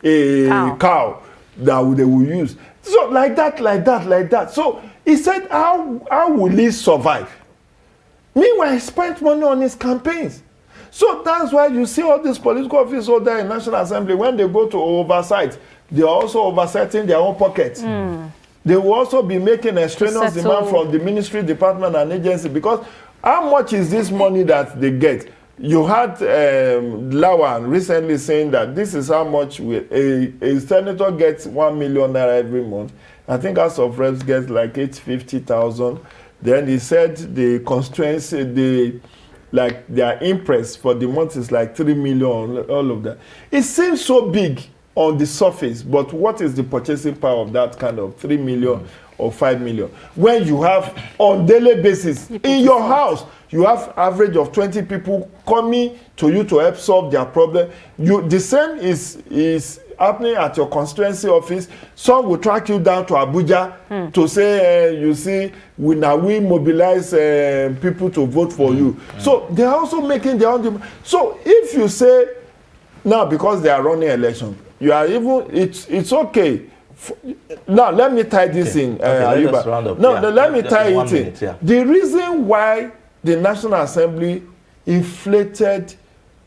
a cow that they will use. So like that. So he said, how will he survive? Meanwhile, he spent money on his campaigns. So that's why you see all these political officers there in National Assembly, when they go to oversight, they are also oversighting their own pockets. They will also be making a strenuous demand from the ministry, department, and agency, because how much is this money that they get? You had Lawan recently saying that this is how much a senator gets 1 million naira every month. I think House of Reps gets like 850,000. Then he said the constituency, their impress for the month is like 3 million, all of that. It seems so big on the surface, but what is the purchasing power of that kind of 3 million or 5 million? When you have on daily basis in your house, you have average of 20 people coming to you to help solve their problem. The same is happening at your constituency office. Some will track you down to Abuja to say, you see, we mobilize people to vote for you. So they are also making their own demand. So if you say, now because they are running election, you are even, it's okay. Now let me tie this in. Let me tie it in. Yeah. The reason why the National Assembly inflated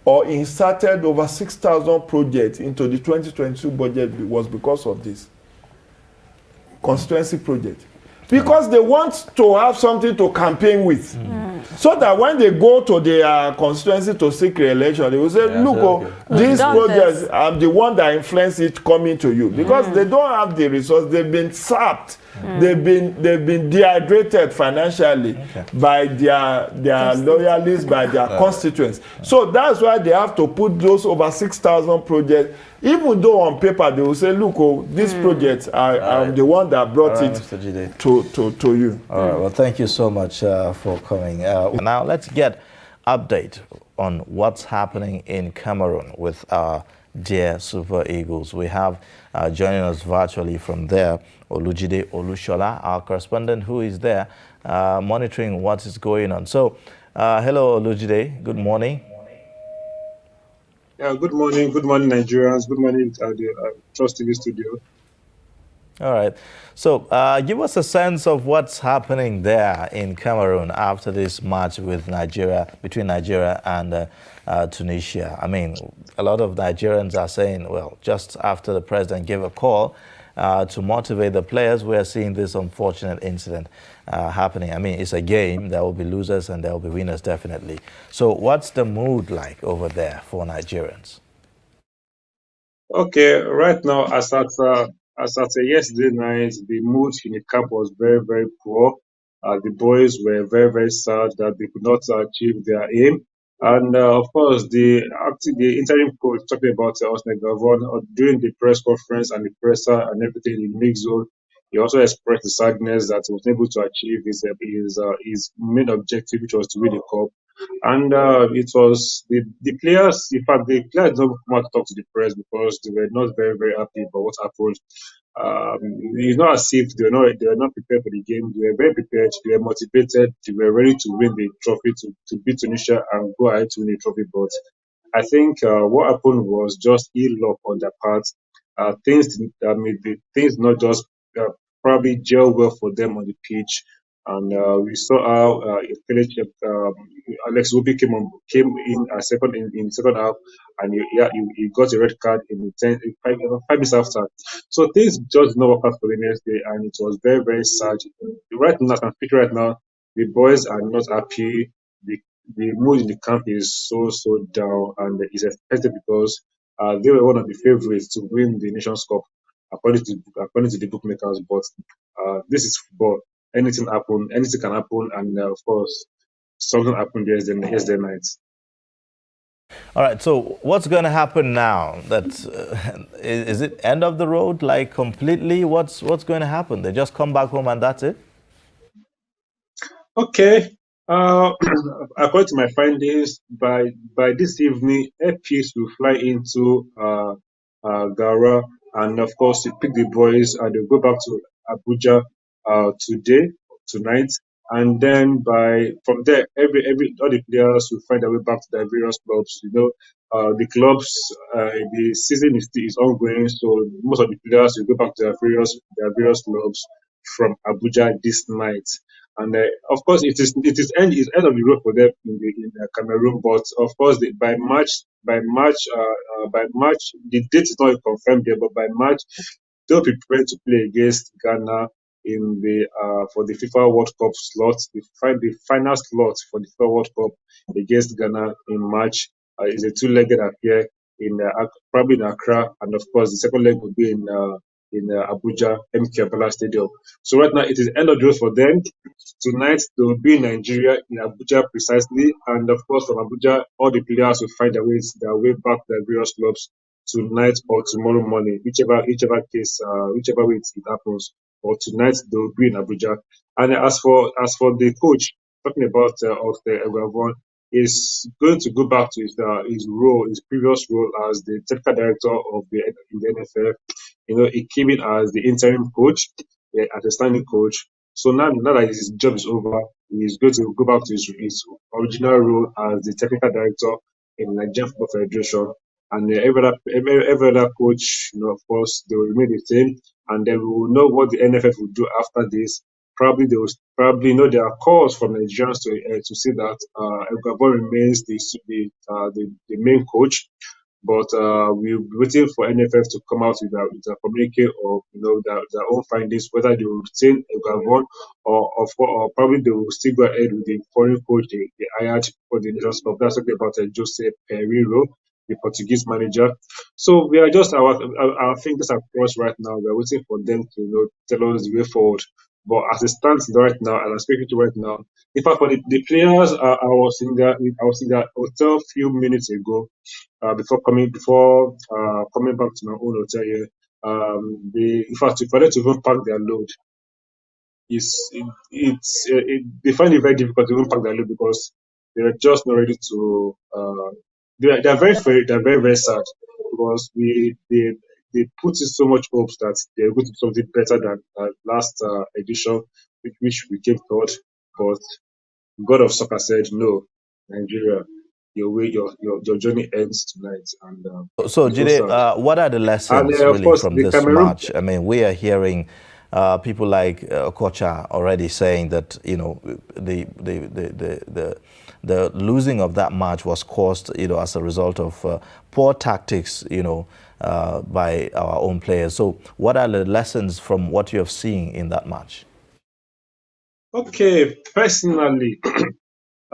or inserted over 6,000 projects into the 2022 budget was because of this constituency project. Because they want to have something to campaign with. So that when they go to their constituency to seek re-election, they will say, this project, I'm the one that influenced it coming to you. Because they don't have the resource, they've been sapped They've been dehydrated financially by their loyalists, by their constituents. So that's why they have to put those over 6,000 projects. Even though on paper they will say, look, oh, these projects are the one that brought it to you. All right. Well, thank you so much for coming. Now let's get update on what's happening in Cameroon with our dear Super Eagles. We have joining us virtually from there, Olujide Olushola, our correspondent, who is there monitoring what is going on. So, hello, Olujide. Good morning. Yeah, good morning, Nigerians. Good morning, the Trust TV studio. All right. So give us a sense of what's happening there in Cameroon after this match with between Nigeria and Tunisia. I mean, a lot of Nigerians are saying, well, just after the president gave a call to motivate the players, we are seeing this unfortunate incident happening. I mean, it's a game. There will be losers and there will be winners, definitely. So what's the mood like over there for Nigerians? Okay, right now, as at yesterday night, the mood in the camp was very, very poor. The boys were very, very sad that they could not achieve their aim. And of course, the interim coach talking about Oscar Gavon during the press conference and the presser and everything in the mix zone, he also expressed the sadness that he was able to achieve his main objective, which was to win the cup. And it was the players, in fact, the players don't come out to talk to the press because they were not very, very happy about what happened. It's not as if they were not prepared for the game. They were very prepared, they were motivated, they were ready to win the trophy, to beat Tunisia and go ahead to win the trophy. But I think what happened was just ill luck on their part. Things not just probably gel well for them on the pitch. And we saw how Alex Wobi came in a second in second half, and he got a red card in the 5 minutes after. So things just did not work out for the next day, and it was very, very sad. Right now, as I'm speaking right now, the boys are not happy. The mood in the camp is so down, and it's expected because they were one of the favorites to win the Nations Cup according to the bookmakers. But this is football. Anything can happen, and of course, something happened yesterday night. All right, so what's going to happen now? Is it end of the road, like completely? What's going to happen? They just come back home and that's it? Okay. According to my findings, by this evening, airpeace will fly into Gara, and of course, to pick the boys, and they'll go back to Abuja tonight, and then from there, all the players will find their way back to their various clubs. The clubs, the season is ongoing, so most of the players will go back to their various clubs from Abuja this night. And of course, it is end of the road for them in Cameroon. But of course, by March, the date is not confirmed yet. But by March, they'll be prepared to play against Ghana in for the FIFA World Cup slot. The final slot for the FIFA World Cup against Ghana in March is a two-legged affair probably in Accra, and of course, the second leg will be in Abuja, MK Abdullah Stadium. So right now, it is end of the road for them. Tonight, they will be in Nigeria, in Abuja precisely. And of course, from Abuja, all the players will find their way back to their various clubs tonight or tomorrow morning, whichever way it happens. Or tonight, they will be in Abuja. And as for the coach, talking about Egwavon, is going to go back to his previous role as the technical director in the NFL. He came in as the interim coach, as a standing coach. So now that his job is over, he's going to go back to his original role as the technical director in the Nigerian Football Federation. And every other coach, of course, they will remain the same. And then we will know what the NFF will do after this. Probably there are calls from Nigerians to say that Gabon remains the main coach. But we're waiting for NFF to come out with a communique or their own findings, whether they will retain Gavon or probably they will still go ahead with the foreign coach they hired for the Nations Cup. That's talking about Jose Pereiro. the Portuguese manager. So we are just our fingers are crossed right now. We are waiting for them to tell us the way forward. But as it stands right now, and I'm speaking to right now, in fact, for the players, I was in the hotel a few minutes ago, before coming back to my own hotel here. In fact, for them to even pack their load, they find it very difficult to even pack their load because they're just not ready to. They're very sad because they put in so much hopes that they're going to do something better than last edition, which we came third. But God of soccer said, "No, Nigeria, your journey ends tonight." And So, it's so Jide, sad. what are the And lessons of really course, from the this Cameroon. match? I mean, we are hearing people like Kocha already saying that the losing of that match was caused as a result of poor tactics by our own players. So, what are the lessons from what you have seen in that match? Okay, personally,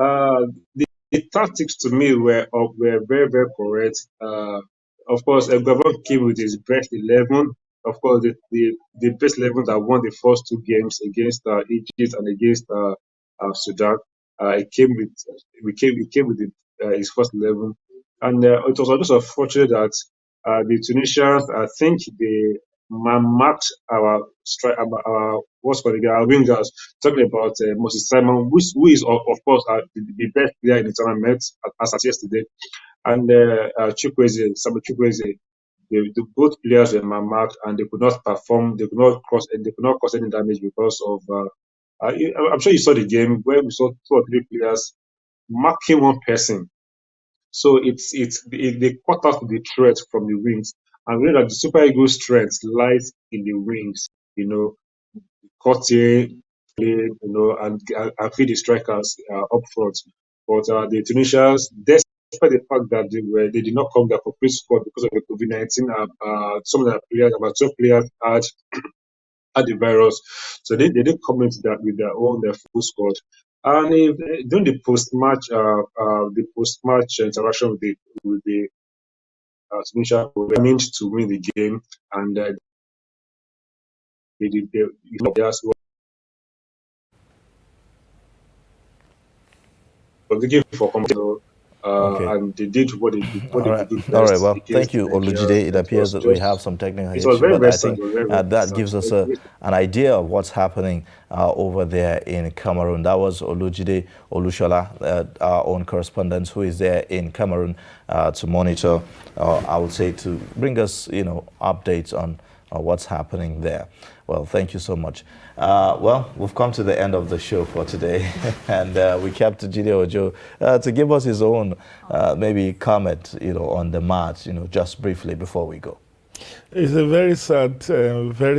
Uh, the tactics to me were very, very correct. Of course, Gabon came with his best 11. Of course, the best 11 that won the first two games against Egypt and against Sudan. It came with his first 11, and it was also unfortunate that the Tunisians, I think they marked our what's called our wingers, talking about Moses Simon, who is of course the best player in the tournament as at yesterday, and Samuel Chukwueze. Both players were marked and they could not perform. They could not cause any damage because of. I'm sure you saw the game where we saw 2 or 3 players marking one person. So they cut out the threat from the wings, and we know that the Super Eagles' strength lies in the wings. You know, cutting, play, and feed the strikers up front. But the Tunisians, despite the fact that they did not come their complete squad because of the COVID-19, some of the players, about 12 players had the virus, so they did come into that with their full squad. And during the post match interaction with the Tunisia, were determined to win the game, and they was looking for competition, Okay. and they did what All they right. could do All right. best Well, thank against you, Nigeria. Olujide. It It appears was that we just, have some technical it was issue, very, but very I sad. think It was very, very that sad. gives us an idea of what's happening over there in Cameroon. That was Olujide Olushola, our own correspondent, who is there in Cameroon to monitor, I would say, to bring us, updates on what's happening there. Well, thank you so much. Well, we've come to the end of the show for today, and we kept Jide Ojo to give us his own maybe comment, on the match, just briefly before we go. It's a very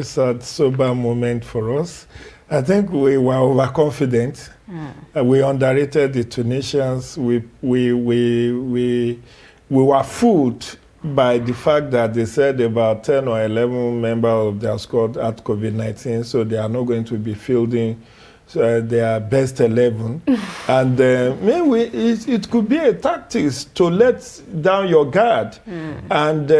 sad, sober moment for us. I think we were overconfident. We underrated the Tunisians. We were fooled by the fact that they said about 10 or 11 members of their squad had COVID-19, so they are not going to be fielding their best 11. And maybe it could be a tactics to let down your guard. And,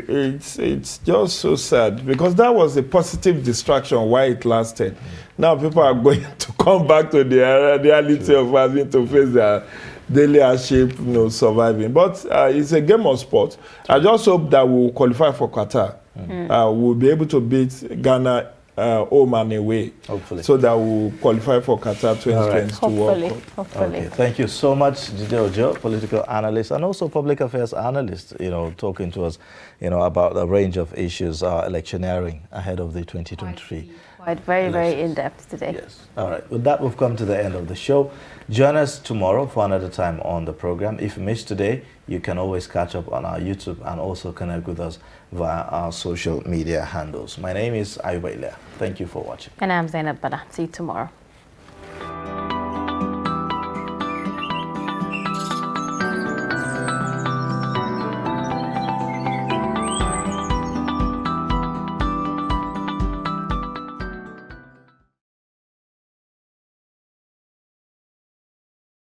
it's just so sad because that was a positive distraction while it lasted. Now people are going to come back to the reality of having to face their daily hardship, surviving. But it's a game of sport. I just hope that we'll qualify for Qatar. We'll be able to beat Ghana home and away. Hopefully. So that we'll qualify for Qatar 2022 World Cup. Hopefully. Okay, thank you so much, Jide Ojo, political analyst and also public affairs analyst, talking to us, about the range of issues electioneering ahead of the 2023. Quite very in-depth today. Yes. All right. With that, we've come to the end of the show. Join us tomorrow for another time on the program. If you missed today, you can always catch up on our YouTube and also connect with us via our social media handles. My name is Ayuba Ilea. Thank you for watching. And I'm Zainab Bada. See you tomorrow.